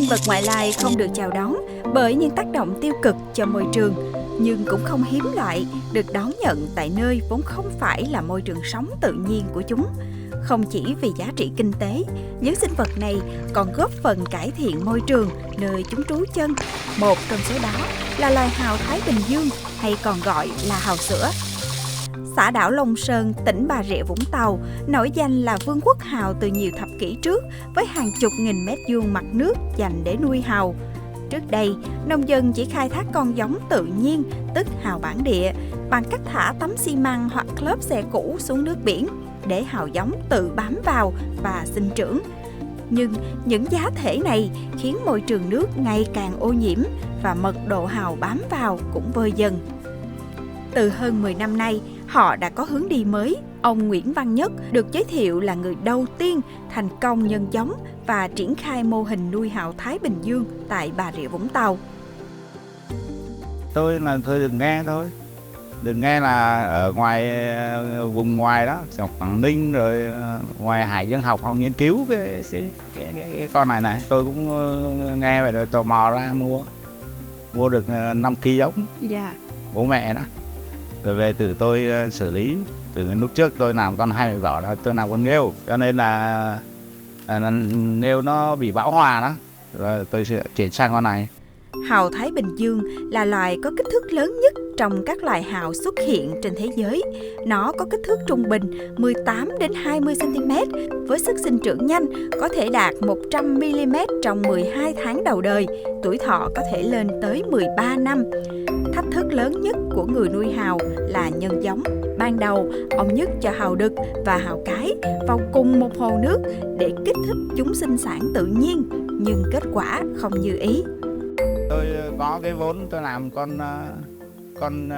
vật ngoại lai không được chào đón bởi những tác động tiêu cực cho môi trường, nhưng cũng không hiếm loại được đón nhận tại nơi vốn không phải là môi trường sống tự nhiên của chúng. Không chỉ vì giá trị kinh tế, những sinh vật này còn góp phần cải thiện môi trường nơi chúng trú chân. Một trong số đó là loài hào Thái Bình Dương, hay còn gọi là hào sữa. Xã đảo Long Sơn, tỉnh Bà Rịa Vũng Tàu nổi danh là vương quốc hào từ nhiều thập kỷ trước, với hàng chục nghìn mét vuông mặt nước dành để nuôi hào. Trước đây, nông dân chỉ khai thác con giống tự nhiên, tức hào bản địa, bằng cách thả tấm xi măng hoặc lớp xe cũ xuống nước biển để hào giống tự bám vào và sinh trưởng. Nhưng những giá thể này khiến môi trường nước ngày càng ô nhiễm và mật độ hào bám vào cũng vơi dần. Từ hơn 10 năm nay, họ đã có hướng đi mới. Ông Nguyễn Văn Nhất được giới thiệu là người đầu tiên thành công nhân giống và triển khai mô hình nuôi hào Thái Bình Dương tại Bà Rịa Vũng Tàu. Tôi đừng nghe thôi. Đừng nghe là ở ngoài vùng ngoài đó, Quảng Ninh rồi ngoài Hải Dương học họ nghiên cứu cái con này. Tôi cũng nghe vậy rồi tò mò ra mua được 5 kg giống. Dạ. Bố mẹ đó. Rồi về từ tôi xử lý. Từ lúc trước tôi làm con 20 vỏ đó, tôi làm con nghêu, cho nên là nghêu nó bị bão hòa đó, rồi tôi sẽ chuyển sang con này. Hào Thái Bình Dương là loài có kích thước lớn nhất trong các loài hào xuất hiện trên thế giới. Nó có kích thước trung bình 18 đến 20 cm, với sức sinh trưởng nhanh có thể đạt 100 mm trong 12 tháng đầu đời, tuổi thọ có thể lên tới 13 năm. Thách thức lớn nhất của người nuôi hào là nhân giống. Ban đầu, ông Nhất cho hào đực và hào cái vào cùng một hồ nước để kích thích chúng sinh sản tự nhiên, nhưng kết quả không như ý. Tôi có cái vốn tôi làm con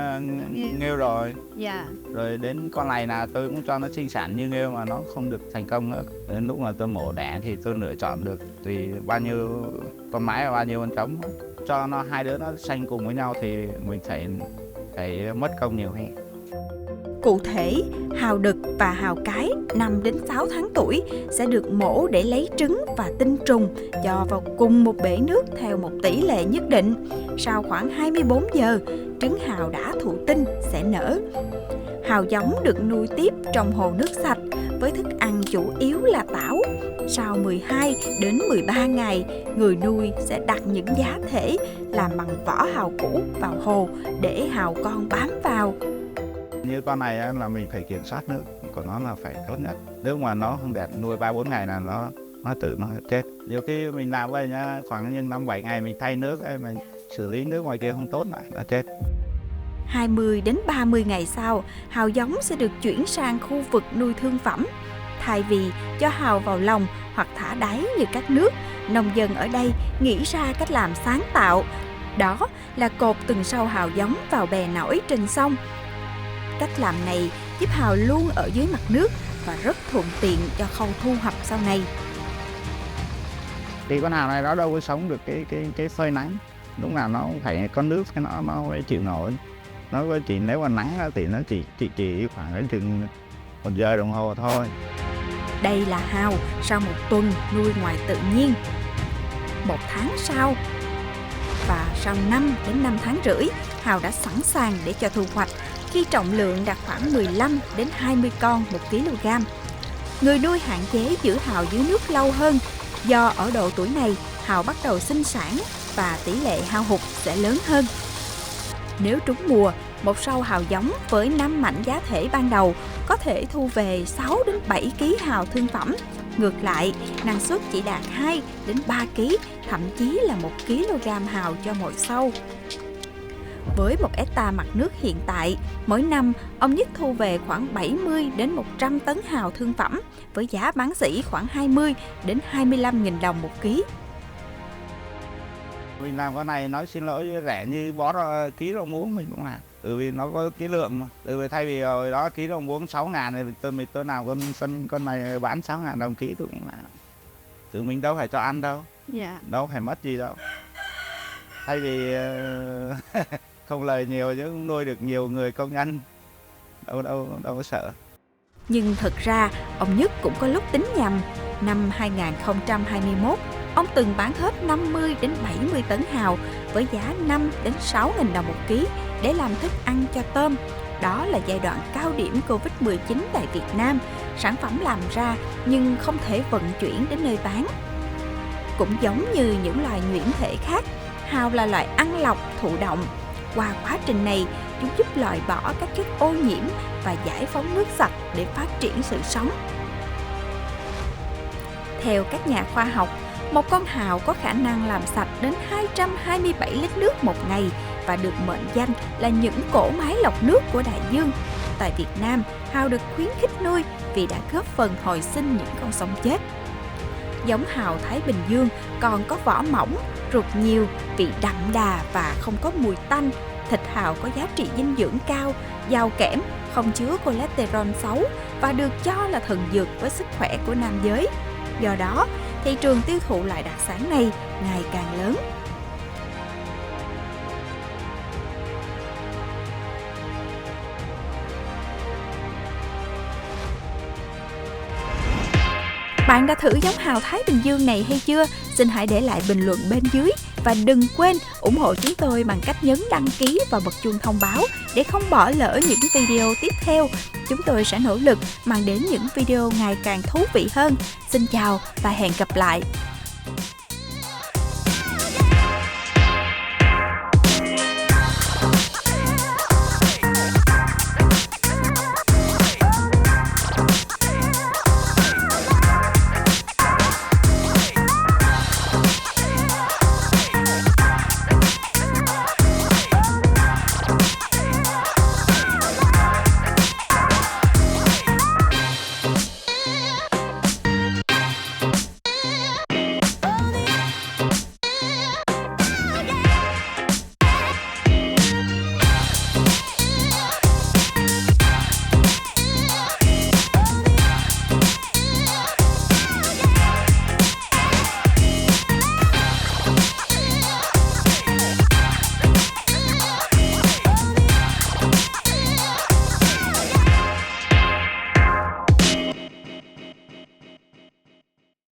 nghêu rồi. Dạ. Rồi đến con này là tôi cũng cho nó sinh sản như nghêu mà nó không được thành công nữa. Đến lúc mà tôi mổ đẻ thì tôi lựa chọn được tùy bao nhiêu con mái và bao nhiêu con trống. Cho nó hai đứa nó sanh cùng với nhau thì mình phải mất công nhiều hơn. Cụ thể, hào đực và hào cái 5 đến 6 tháng tuổi sẽ được mổ để lấy trứng và tinh trùng cho vào cùng một bể nước theo một tỷ lệ nhất định. Sau khoảng 24 giờ, trứng hào đã thụ tinh sẽ nở. Hào giống được nuôi tiếp trong hồ nước sạch với thức ăn chủ yếu là tảo. Sau 12 đến 13 ngày, người nuôi sẽ đặt những giá thể làm bằng vỏ hào cũ vào hồ để hào con bám vào. Như con này là mình phải kiểm soát nước của nó là phải tốt nhất. Nếu mà nó không đẹp nuôi 3-4 ngày là nó tự nó chết. Nhiều khi mình làm vậy nhá, khoảng 5-7 ngày mình thay nước, mình xử lý nước ngoài kia không tốt lại nó chết. 20 đến 30 ngày sau, hào giống sẽ được chuyển sang khu vực nuôi thương phẩm. Thay vì cho hào vào lồng hoặc thả đáy như các nước, nông dân ở đây nghĩ ra cách làm sáng tạo. Đó là cột từng sâu hào giống vào bè nổi trên sông. Cách làm này giúp hào luôn ở dưới mặt nước và rất thuận tiện cho khâu thu hoạch sau này. Thì con hào này nó đâu có sống được cái phơi nắng. Lúc nào nó phải có nước cái nó phải chịu nổi. Nó chỉ nếu mà nắng thì nó chỉ khoảng chừng 1 giờ đồng hồ thôi. Đây là hào sau 1 tuần nuôi ngoài tự nhiên. 1 tháng sau và sau 5 đến 5 tháng rưỡi, hào đã sẵn sàng để cho thu hoạch khi trọng lượng đạt khoảng 15 đến 20 con 1 kg. Người nuôi hạn chế giữ hào dưới nước lâu hơn do ở độ tuổi này hào bắt đầu sinh sản và tỷ lệ hao hụt sẽ lớn hơn. Nếu trúng mùa, một sâu hào giống với 5 mảnh giá thể ban đầu có thể thu về 6 đến 7 kg hào thương phẩm. Ngược lại, năng suất chỉ đạt 2 đến 3 kg, thậm chí là 1 kg hào cho mỗi sâu. Với 1 hectare mặt nước hiện tại, mỗi năm ông Nhất thu về khoảng 70 đến 100 tấn hào thương phẩm với giá bán sỉ khoảng 20 đến 25.000 đồng 1 kg. Mình làm con này nói xin lỗi rẻ như bó ký rau muống mình cũng làm. Bởi vì nó có ký lượng mà. Bởi vì thay vì hồi đó ký rau muống 6.000 thì tôi làm con này bán 6.000 đồng ký tôi cũng làm. Tự mình đâu phải cho ăn đâu. Dạ. Đâu phải mất gì đâu. Thay vì không lời nhiều chứ nuôi được nhiều người công nhân. Đâu có sợ. Nhưng thực ra, ông Nhất cũng có lúc tính nhầm. Năm 2021, ông từng bán hết 50 đến 70 tấn hào với giá 5 đến 6.000 đồng một ký để làm thức ăn cho tôm. Đó là giai đoạn cao điểm Covid-19 tại Việt Nam, sản phẩm làm ra nhưng không thể vận chuyển đến nơi bán. Cũng giống như những loài nhuyễn thể khác, hào là loại ăn lọc thụ động. Qua quá trình này, chúng giúp loại bỏ các chất ô nhiễm và giải phóng nước sạch để phát triển sự sống. Theo các nhà khoa học, một con hào có khả năng làm sạch đến 227 lít nước một ngày và được mệnh danh là những cỗ máy lọc nước của đại dương. Tại Việt Nam, hào được khuyến khích nuôi vì đã góp phần hồi sinh những con sông chết. Giống hào Thái Bình Dương còn có vỏ mỏng, ruột nhiều, vị đậm đà và không có mùi tanh. Thịt hào có giá trị dinh dưỡng cao, giàu kẽm, không chứa cholesterol xấu và được cho là thần dược với sức khỏe của nam giới. Do đó, thị trường tiêu thụ loại đặc sản này ngày càng lớn. Bạn đã thử giống hào Thái Bình Dương này hay chưa? Xin hãy để lại bình luận bên dưới và đừng quên ủng hộ chúng tôi bằng cách nhấn đăng ký và bật chuông thông báo để không bỏ lỡ những video tiếp theo. Chúng tôi sẽ nỗ lực mang đến những video ngày càng thú vị hơn. Xin chào và hẹn gặp lại!